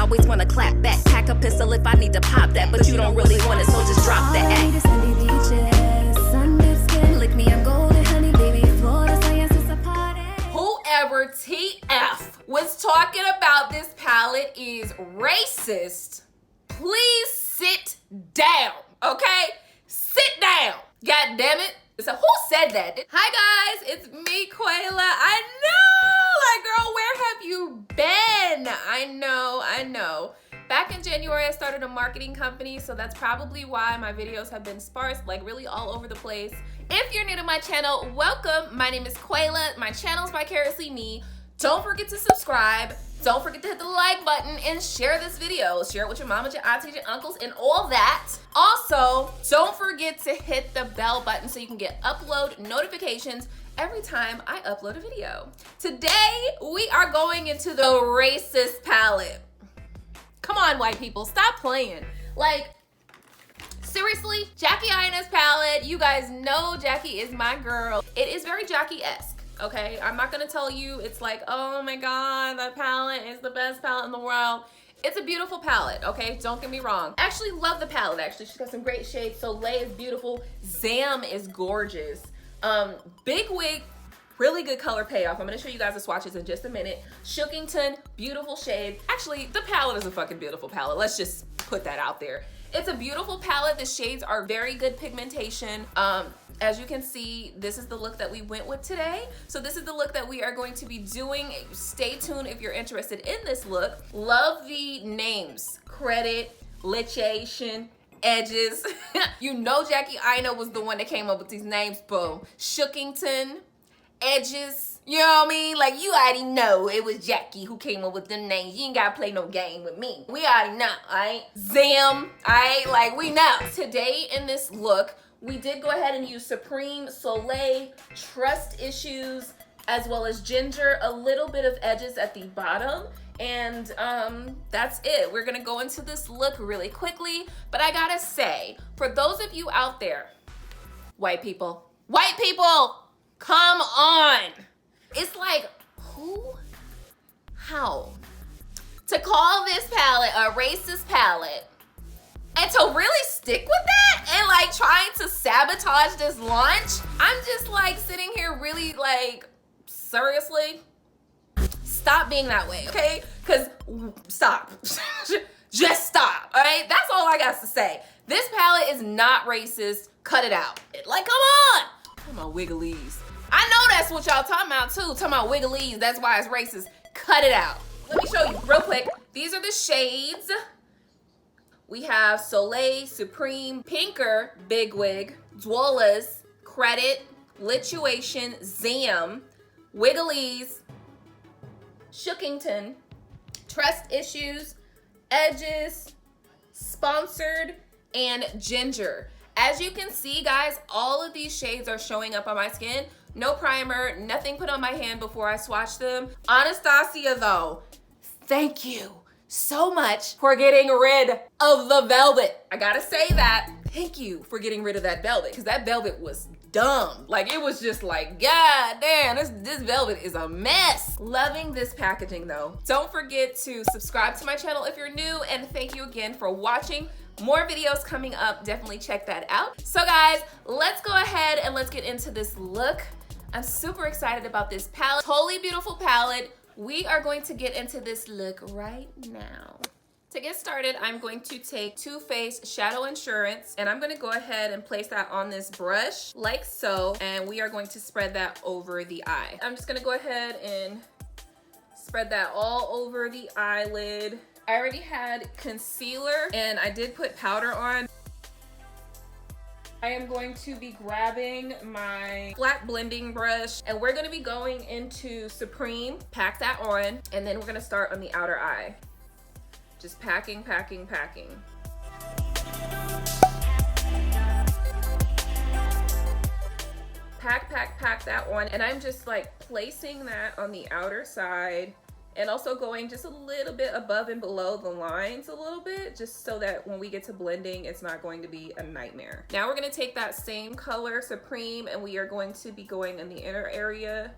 always wanna clap back. Pack a pistol if I need to pop that, but you don't really want it, so just drop that act. Sandy beaches, sun-dipped skin, lick me, I'm golden, honey, baby, Florida science is a party. Whoever TF was talking about this palette is racist. Please sit down, okay? Sit down. God damn it. So who said that? Hi guys, it's me, Quayla. I know, like girl, where have you been? I know. Back in January, I started a marketing company, so that's probably why my videos have been sparse, like really all over the place. If you're new to my channel, welcome. My name is Quayla. My channel is Vicariously Me. Don't forget to subscribe. Don't forget to hit the like button and share this video. Share it with your mama, your aunties, your uncles, and all that. Also, don't forget to hit the bell button so you can get upload notifications every time I upload a video. Today, we are going into the racist palette. Come on, white people, stop playing. Like, seriously, Jackie Aina's palette, you guys know Jackie is my girl. It is very Jackie-esque. Okay, I'm not gonna tell you it's like, oh my god, that palette is the best palette in the world. It's a beautiful palette, okay? Don't get me wrong. I actually love the palette, actually. She's got some great shades. Soleil is beautiful. Zam is gorgeous. Big Wig, really good color payoff. I'm gonna show you guys the swatches in just a minute. Shookington, beautiful shade. Actually, the palette is a fucking beautiful palette. Let's just put that out there. It's a beautiful palette. The shades are very good pigmentation. As you can see, this is the look that we went with today. So this is the look that we are going to be doing. Stay tuned if you're interested in this look. Love the names. Credit, Litchation, Edges. You know Jackie Aina was the one that came up with these names, boo. Shookington, Edges. You know what I mean? Like, you already know it was Jackie who came up with them names. You ain't gotta play no game with me. We already know, alright? Zam, alright? Like, we know. Today in this look, we did go ahead and use Supreme, Soleil, Trust Issues, as well as Ginger, a little bit of Edges at the bottom, and that's it. We're gonna go into this look really quickly, but I gotta say, for those of you out there, white people, come on. It's like, how? To call this palette a racist palette, and to really stick with that and like trying to sabotage this launch, I'm just like sitting here really like, seriously? Stop being that way, okay? Because stop. Just stop, all right? That's all I got to say. This palette is not racist. Cut it out. Like, come on. Talking about wigglies. I know that's what y'all talking about too. Talking about wigglies. That's why it's racist. Cut it out. Let me show you real quick. These are the shades. We have Soleil, Supreme, Pinker, Big Wig, Dwola's, Credit, Lituation, Zam, Wigglies, Shookington, Trust Issues, Edges, Sponsored, and Ginger. As you can see, guys, all of these shades are showing up on my skin. No primer, nothing put on my hand before I swatch them. Anastasia, though, thank you so much for getting rid of the velvet. I gotta say that. Thank you for getting rid of that velvet, because that velvet was dumb. Like, it was just like, god damn, this velvet is a mess. Loving this packaging though. Don't forget to subscribe to my channel if you're new, and thank you again for watching. More videos coming up, definitely check that out. So guys, let's go ahead and let's get into this look. I'm super excited about this palette. Totally beautiful palette. We are going to get into this look right now. To get started, I'm going to take Too Faced Shadow Insurance, and I'm gonna go ahead and place that on this brush like so, and we are going to spread that over the eye. I'm just gonna go ahead and spread that all over the eyelid. I already had concealer, and I did put powder on. I am going to be grabbing my flat blending brush, and we're gonna be going into Supreme, pack that on, and then we're gonna start on the outer eye. Just packing, packing, packing. Pack that on, and I'm just like placing that on the outer side, and also going just a little bit above and below the lines a little bit, just so that when we get to blending, it's not going to be a nightmare. Now we're gonna take that same color, Supreme, and we are going to be going in the inner area,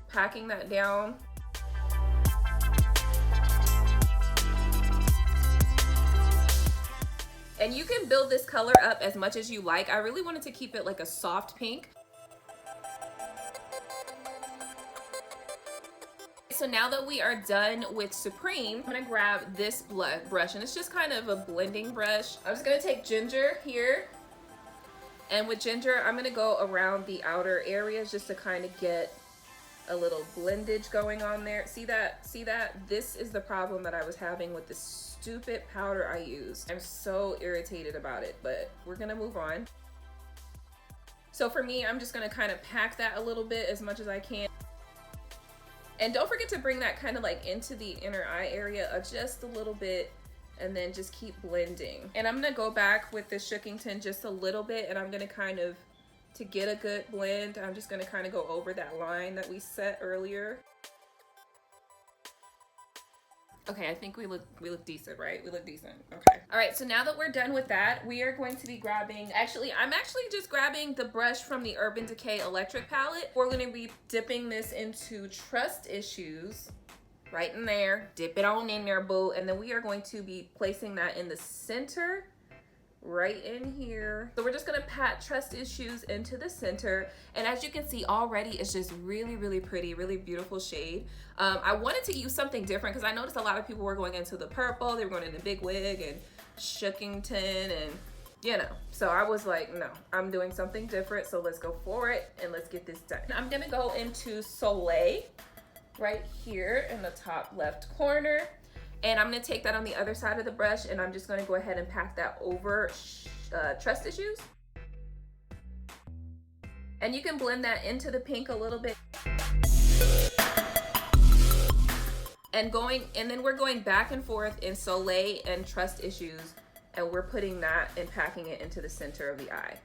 packing that down. And you can build this color up as much as you like. I really wanted to keep it like a soft pink. So now that we are done with Supreme, I'm gonna grab this brush, and it's just kind of a blending brush. I'm just gonna take ginger here, and with ginger, I'm gonna go around the outer areas just to kind of get a little blendage going on there. See that? See that? This is the problem that I was having with this stupid powder I used. I'm so irritated about it, but we're gonna move on. So for me, I'm just gonna kind of pack that a little bit as much as I can. And don't forget to bring that kind of like into the inner eye area just a little bit, and then just keep blending. And I'm gonna go back with the Shookington just a little bit, and I'm gonna kind of, to get a good blend, I'm just gonna kind of go over that line that we set earlier. Okay, I think we look decent, right? We look decent, okay. All right, so now that we're done with that, we are going to be grabbing, I'm actually just grabbing the brush from the Urban Decay Electric palette. We're gonna be dipping this into Trust Issues, right in there. Dip it on in there, boo. And then we are going to be placing that in the center, right in here. So we're just gonna pat Trust Issues into the center. And as you can see already, it's just really, really pretty, really beautiful shade. I wanted to use something different because I noticed a lot of people were going into the purple, they were going into Big Wig and Shookington, and you know, so I was like, no, I'm doing something different, so let's go for it and let's get this done. I'm gonna go into Soleil right here in the top left corner. And I'm gonna take that on the other side of the brush, and I'm just gonna go ahead and pack that over Trust Issues. And you can blend that into the pink a little bit. And then we're going back and forth in Soleil and Trust Issues, and we're putting that and packing it into the center of the eye.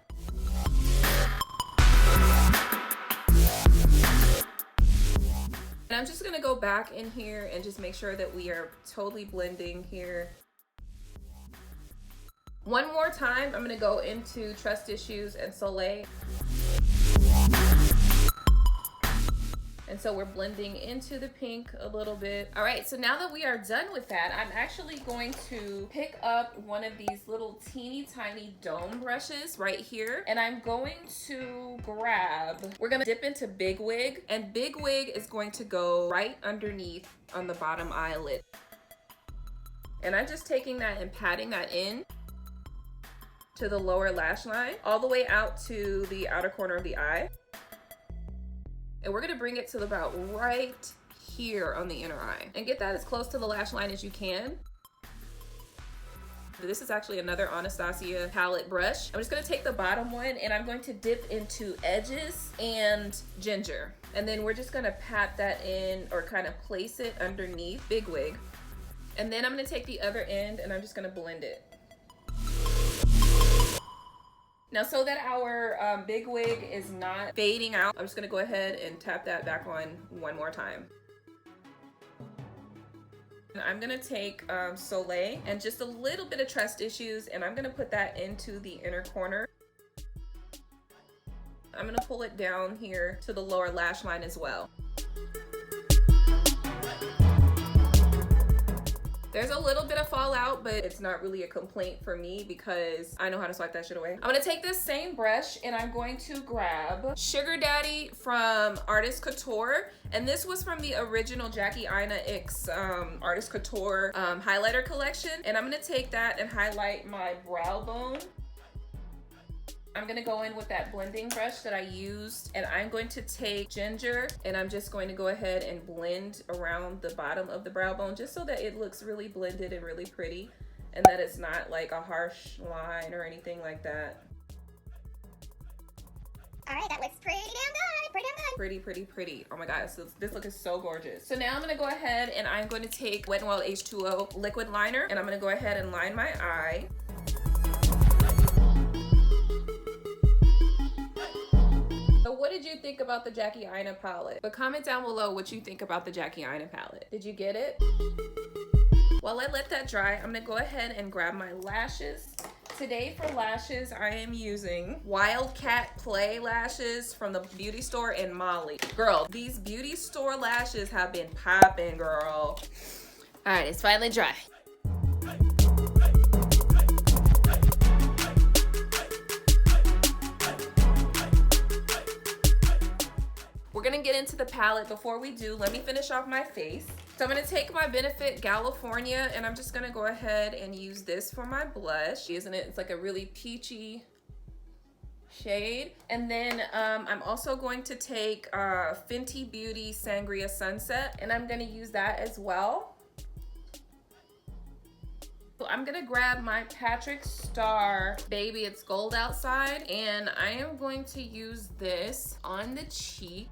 And I'm just gonna go back in here and just make sure that we are totally blending here. One more time, I'm gonna go into Trust Issues and Soleil. And so we're blending into the pink a little bit. All right, so now that we are done with that, I'm actually going to pick up one of these little teeny tiny dome brushes right here. And I'm going to we're gonna dip into Big Wig, and Big Wig is going to go right underneath on the bottom eyelid. And I'm just taking that and patting that in to the lower lash line, all the way out to the outer corner of the eye. And we're gonna bring it to about right here on the inner eye and get that as close to the lash line as you can. This is actually another Anastasia palette brush. I'm just gonna take the bottom one and I'm going to dip into Edges and Ginger. And then we're just gonna pat that in, or kind of place it underneath Big Wig. And then I'm gonna take the other end and I'm just gonna blend it. Now, so that our Big Wig is not fading out, I'm just gonna go ahead and tap that back on one more time. And I'm gonna take Soleil and just a little bit of Trust Issues, and I'm gonna put that into the inner corner. I'm gonna pull it down here to the lower lash line as well. There's a little bit of fallout, but it's not really a complaint for me because I know how to swipe that shit away. I'm gonna take this same brush and I'm going to grab Sugar Daddy from Artist Couture. And this was from the original Jackie Aina X Artist Couture highlighter collection. And I'm gonna take that and highlight my brow bone. I'm gonna go in with that blending brush that I used, and I'm going to take Ginger and I'm just going to go ahead and blend around the bottom of the brow bone just so that it looks really blended and really pretty, and that it's not like a harsh line or anything like that. All right, that looks pretty damn good, pretty damn good. Pretty, pretty, pretty. Oh my God, this look is so gorgeous. So now I'm gonna go ahead and I'm going to take Wet n Wild H2O liquid liner, and I'm gonna go ahead and line my eye. So what did you think about the Jackie Aina palette? But comment down below what you think about the Jackie Aina palette. Did you get it? While I let that dry, I'm gonna go ahead and grab my lashes. Today for lashes, I am using Wildcat Play lashes from the beauty store in Molly. Girl, these beauty store lashes have been popping, girl. All right, it's finally dry. we're gonna get into the palette. Before we do, let me finish off my face. So I'm gonna take my Benefit California and I'm just gonna go ahead and use this for my blush. Isn't it? It's like a really peachy shade. And then I'm also going to take Fenty Beauty Sangria Sunset, and I'm gonna use that as well. So I'm gonna grab my Patrick Star Baby It's Gold Outside, and I am going to use this on the cheek.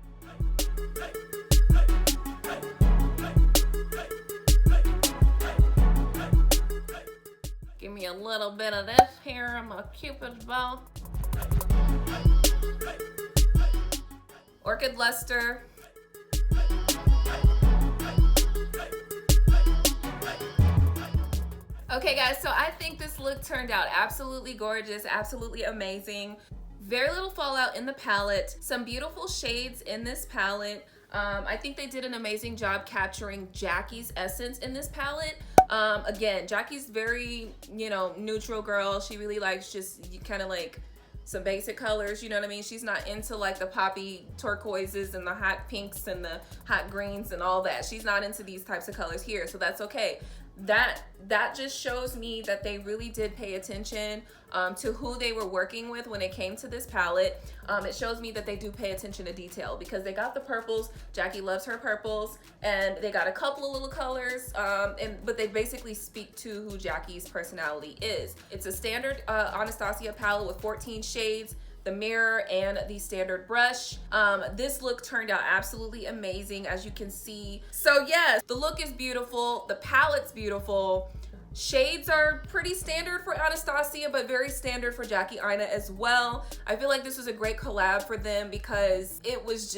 Give me a little bit of this here on my Cupid's bow. Orchid Luster. Okay guys, so I think this look turned out absolutely gorgeous, absolutely amazing. Very little fallout in the palette, some beautiful shades in this palette. I think they did an amazing job capturing Jackie's essence in this palette. Again, Jackie's very, you know, neutral girl. She really likes just kind of like some basic colors, you know what I mean? She's not into like the poppy turquoises and the hot pinks and the hot greens and all that. She's not into these types of colors here, so that's okay. That just shows me that they really did pay attention to who they were working with when it came to this palette. It shows me that they do pay attention to detail because they got the purples. Jackie loves her purples, and they got a couple of little colors, but they basically speak to who Jackie's personality is. It's a standard Anastasia palette with 14 shades, the mirror, and the standard brush. This look turned out absolutely amazing, as you can see. So yes, the look is beautiful, the palette's beautiful. Shades are pretty standard for Anastasia, but very standard for Jackie Aina as well. I feel like this was a great collab for them because it was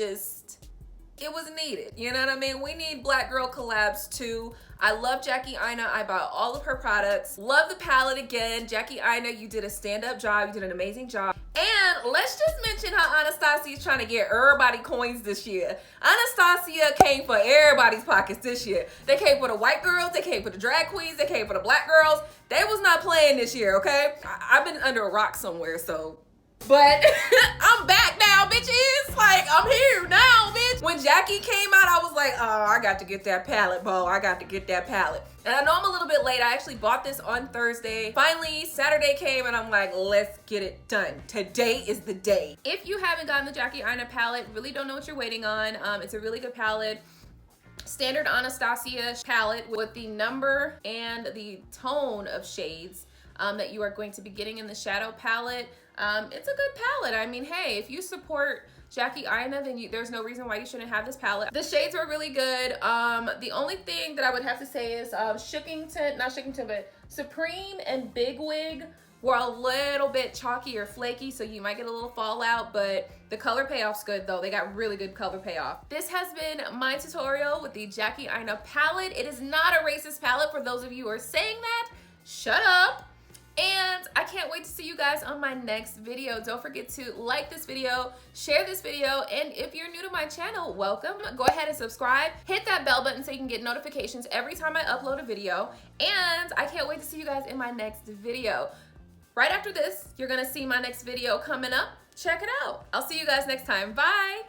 needed. You know what I mean? We need black girl collabs too. I love Jackie Aina. I bought all of her products. Love the palette again. Jackie Aina, you did a stand-up job. You did an amazing job. And let's just mention how Anastasia is trying to get everybody coins this year. Anastasia came for everybody's pockets this year. They came for the white girls. They came for the drag queens. They came for the black girls. They was not playing this year, okay? I've been under a rock somewhere, so. But I'm back now, bitches. Like, I'm here now, bitch. When Jackie came out, I was like, oh, I got to get that palette, Bo. I got to get that palette. And I know I'm a little bit late. I actually bought this on Thursday. Finally, Saturday came and I'm like, let's get it done. Today is the day. If you haven't gotten the Jackie Aina palette, really don't know what you're waiting on. It's a really good palette. Standard Anastasia palette with the number and the tone of shades that you are going to be getting in the shadow palette. It's a good palette. I mean, hey, if you support Jackie Aina, then there's no reason why you shouldn't have this palette. The shades are really good. The only thing that I would have to say is Supreme and Big Wig were a little bit chalky or flaky, so you might get a little fallout, but the color payoff's good though. They got really good color payoff. This has been my tutorial with the Jackie Aina palette. It is not a racist palette for those of you who are saying that. Shut up. And I can't wait to see you guys on my next video. Don't forget to like this video, share this video, and if you're new to my channel, welcome. Go ahead and subscribe. Hit that bell button so you can get notifications every time I upload a video. And I can't wait to see you guys in my next video. Right after this, you're gonna see my next video coming up. Check it out. I'll see you guys next time. Bye.